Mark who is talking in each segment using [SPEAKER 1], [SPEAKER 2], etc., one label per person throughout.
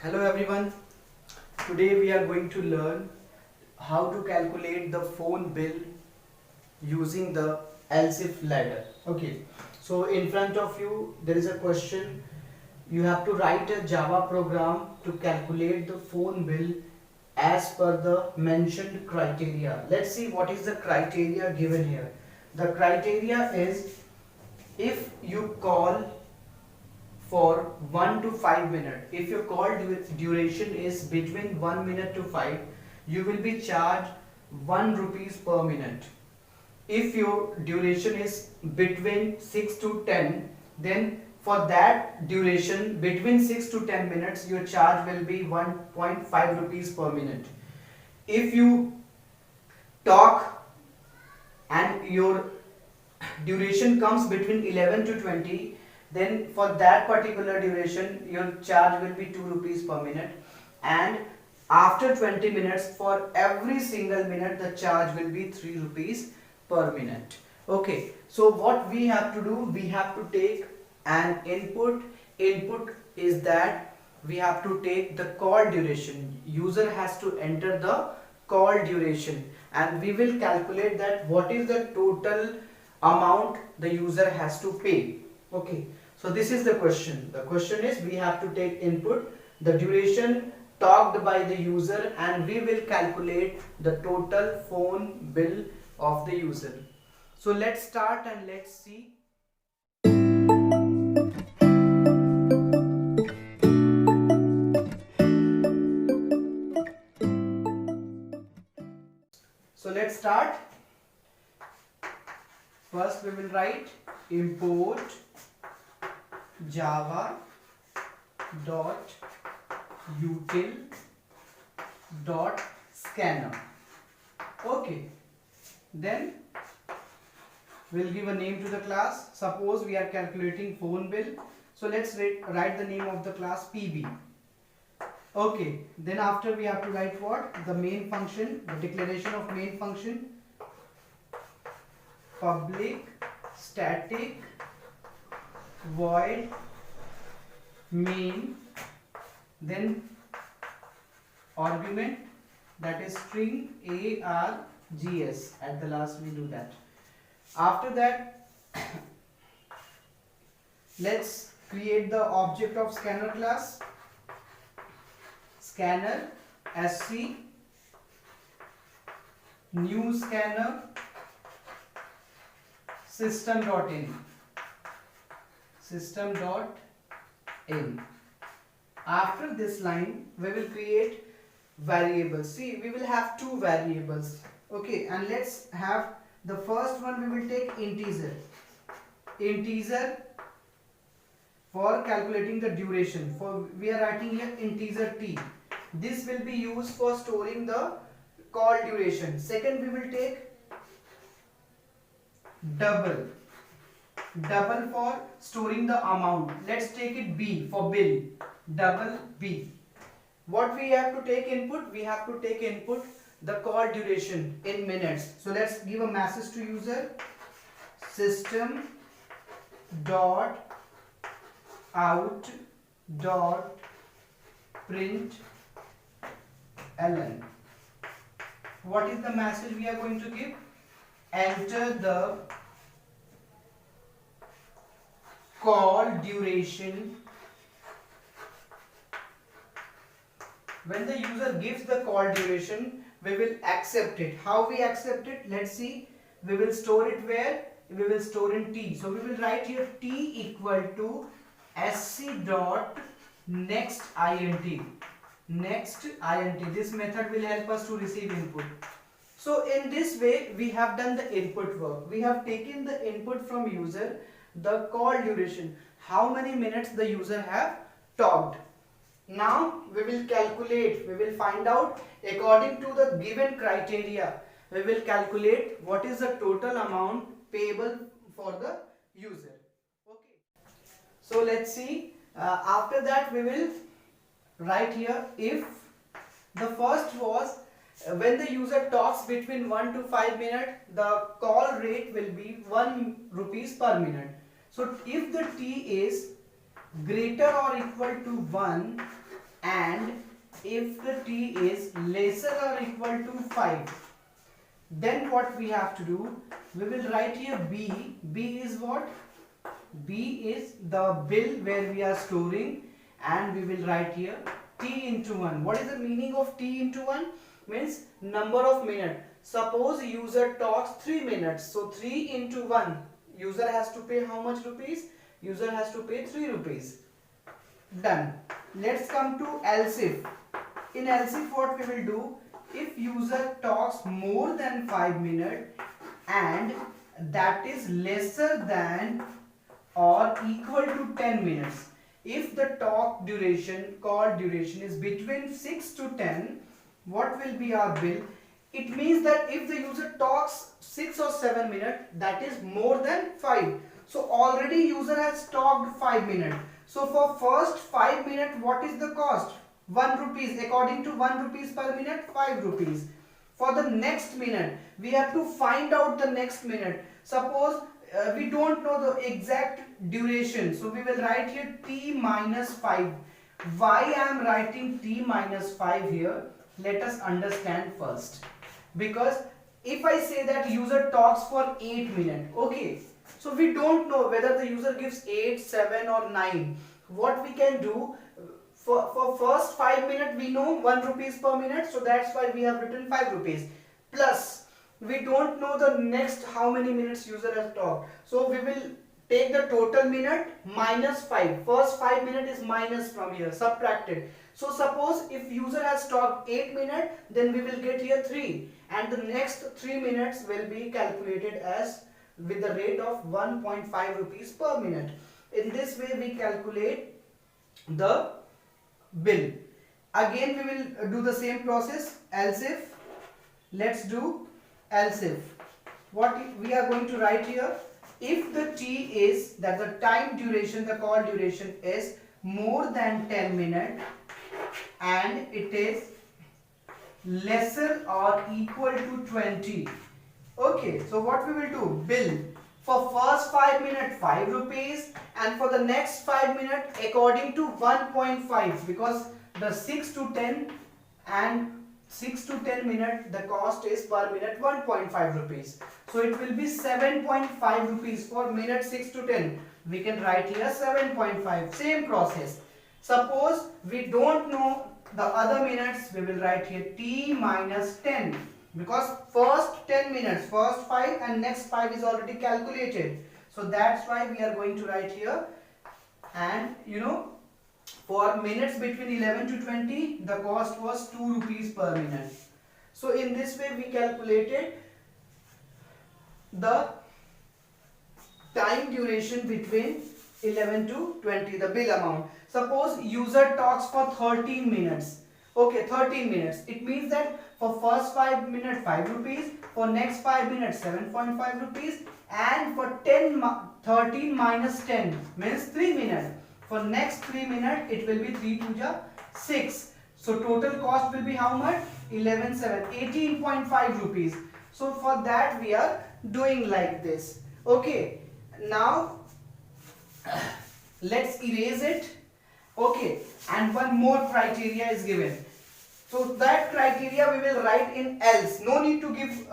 [SPEAKER 1] Hello everyone. Today we are going to learn how to calculate the phone bill using the ELSIF ladder. Okay. So in front of you there is a question. You have to write a Java program to calculate the phone bill as per the mentioned criteria. Let's see what is the criteria given here. The criteria is if you call for 1 to 5 minutes. If your call duration is between 1 minute to 5, you will be charged 1 rupees per minute. If your duration is between 6 to 10, then for that duration between 6 to 10 minutes, your charge will be 1.5 rupees per minute. If you talk and your duration comes between 11 to 20, then for that particular duration your charge will be 2 rupees per minute, and after 20 minutes for every single minute the charge will be 3 rupees per minute. Okay, so what we have to do, we have to take an input is that we have to take the call duration. User has to enter the call duration and we will calculate that what is the total amount the user has to pay. Okay, so this is the question. The question is we have to take input, the duration talked by the user, and we will calculate the total phone bill of the user. So let's start and let's see. So let's start. First we will write import java dot util dot scanner. Okay, then we'll give a name to the class. Suppose we are calculating phone bill, so let's write the name of the class pb. Okay, then after we have to write what? The main function, the declaration of main function, public static void main, then argument, that is string args, at the last we do that. After that let's create the object of scanner class, scanner sc new scanner system.in. After this line we will create variables. See, we will have two variables. Okay, and let's have the first one, we will take integer for calculating the duration. For we are writing here integer t. This will be used for storing the call duration. Second, we will take double for storing the amount. Let's take it b for bill, double b. What we have to take input? We have to take input the call duration in minutes. So let's give a message to user, system dot out dot print ln. What is the message we are going to give? Enter the call duration. When the user gives the call duration, we will accept it. How we accept it? Let's see. We will store it where? We will store in t. So we will write here t equal to sc dot next int. Next int. This method will help us to receive input. So in this way we have done the input work. We have taken the input from user, the call duration, how many minutes the user have talked. Now we will calculate, we will find out according to the given criteria, we will calculate what is the total amount payable for the user. Okay, so let's see. After that we will write here if the first was when the user talks between 1 to 5 minutes, the call rate will be 1 rupees per minute. So if the t is greater or equal to 1, and if the t is lesser or equal to 5, then what we have to do, we will write here b. B is what? B is the bill where we are storing, and we will write here t into 1. What is the meaning of t into 1? Means number of minutes. Suppose user talks 3 minutes, so 3 into 1, user has to pay how much rupees? User has to pay 3 rupees. Done. Let's come to else if. In else if what we will do, if user talks more than 5 minutes and that is lesser than or equal to 10 minutes. If the talk duration, call duration is between 6 to 10, what will be our bill? It means that if the user talks 6 or 7 minutes, that is more than 5. So already user has talked 5 minutes. So for first 5 minutes, what is the cost? 1 rupees. According to 1 rupees per minute, 5 rupees. For the next minute, we have to find out the next minute. Suppose we don't know the exact duration, so we will write here t minus 5. Why I am writing t minus 5 here? Let us understand first. Because if I say that user talks for 8 minutes, okay, so we don't know whether the user gives 8, 7 or 9. What we can do, for first 5 minutes we know 1 rupees per minute, so that's why we have written 5 rupees. Plus, we don't know the next how many minutes user has talked. So we will take the total minute minus 5. First 5 minutes is minus from here, subtracted. So suppose if user has talked 8 minutes, then we will get here 3. And the next 3 minutes will be calculated as with the rate of 1.5 rupees per minute. In this way we calculate the bill. Again we will do the same process, else if. Let's do else if. What we are going to write here, if the t is, that the time duration, the call duration is more than 10 minutes and it is lesser or equal to 20. Okay, so what we will do, bill. For first 5 minutes 5 rupees and for the next 5 minutes according to 1.5, because the 6 to 10 and 6 to 10 minutes the cost is per minute 1.5 rupees. So it will be 7.5 rupees for minute 6 to 10. We can write here 7.5. Same process. Suppose we don't know the other minutes, we will write here t minus 10. Because first 10 minutes, first 5 and next 5 is already calculated. So that's why we are going to write here. And for minutes between 11 to 20, the cost was 2 rupees per minute. So in this way we calculated the time duration between 11 to 20, the bill amount. Suppose user talks for 13 minutes. Okay, 13 minutes. It means that for first 5 minutes 5 rupees, for next 5 minutes 7.5 rupees, and for 13 minus 10 means 3 minutes. For next 3 minutes it will be 3 to 6. So total cost will be how much? 18.5 rupees. So for that we are doing like this. Okay, now let's erase it. Okay, and one more criteria is given. So that criteria we will write in else. No need to give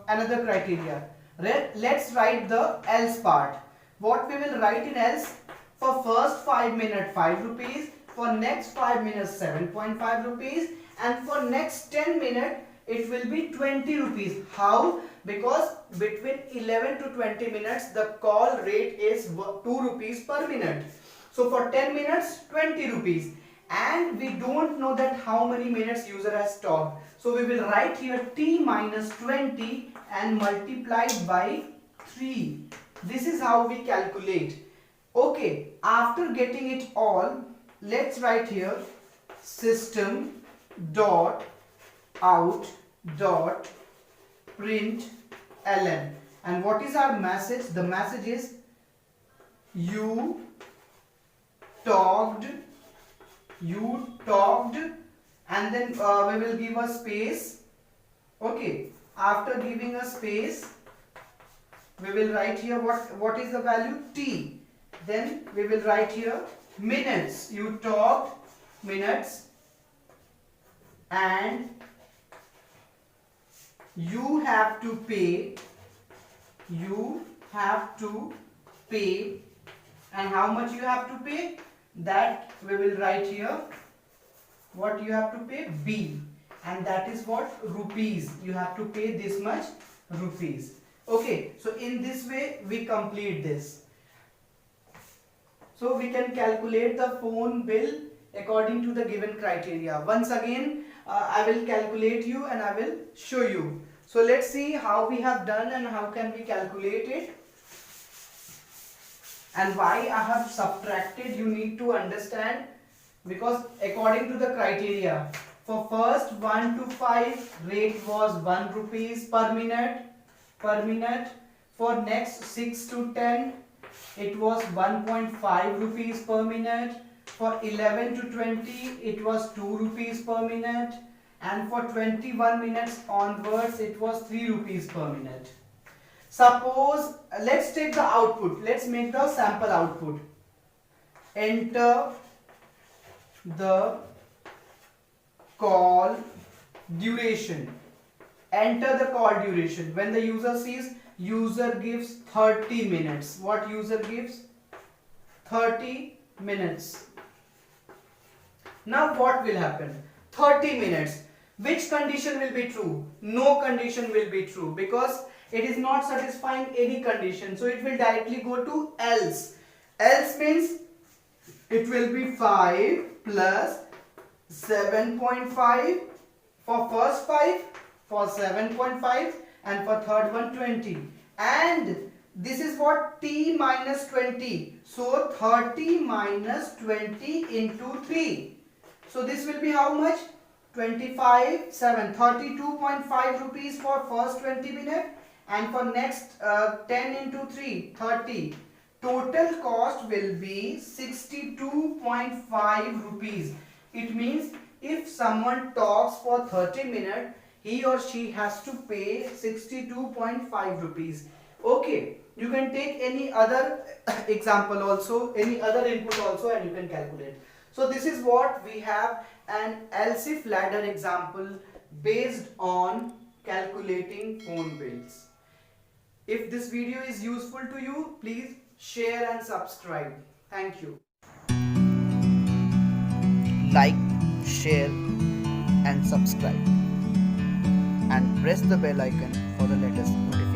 [SPEAKER 1] another criteria. Let's write the else part. What we will write in else, for first 5 minutes 5 rupees, for next 5 minutes 7.5 rupees, and for next 10 minutes it will be 20 rupees. How? Because between 11 to 20 minutes the call rate is 2 rupees per minute. So for 10 minutes 20 rupees, and we don't know that how many minutes user has talked. So we will write here t minus 20 and multiplied by 3. This is how we calculate. Okay, after getting it all, let's write here system dot out dot print ln. And what is our message? The message is you talked, and then we will give a space. Okay, after giving a space we will write here what is the value, t. Then we will write here minutes, you talked minutes, and you have to pay, and how much you have to pay, that we will write here. What you have to pay? B, and that is what? Rupees. You have to pay this much rupees. Okay, so in this way we complete this. So we can calculate the phone bill according to the given criteria. Once again, I will calculate you and I will show you. So let's see how we have done and how can we calculate it. And why I have subtracted, you need to understand, because according to the criteria, for first 1 to 5 rate was 1 rupees per minute. For next 6 to 10 it was 1.5 rupees per minute. For 11 to 20 it was 2 rupees per minute, and for 21 minutes onwards it was 3 rupees per minute. Suppose, let's take the output, let's make the sample output. Enter the call duration. Enter the call duration. When the user sees, user gives 30 minutes. What user gives? 30 minutes. Now what will happen? 30 minutes. Which condition will be true? No condition will be true, because it is not satisfying any condition. So it will directly go to else. Else means it will be 5 plus 7.5 for first 5, for 7.5, and for third one 20. And this is what? T minus 20. So 30 minus 20 into 3. So this will be how much? 25, 7, 32.5 rupees for first 20 minutes, and for next 10 into 3, 30. Total cost will be 62.5 rupees. It means if someone talks for 30 minutes, he or she has to pay 62.5 rupees. Okay, you can take any other example also, any other input also, and you can calculate. So this is what we have, an ELSIF ladder example based on calculating phone bills. If this video is useful to you, please share and subscribe. Thank you.
[SPEAKER 2] Like, share and subscribe, and press the bell icon for the latest notifications.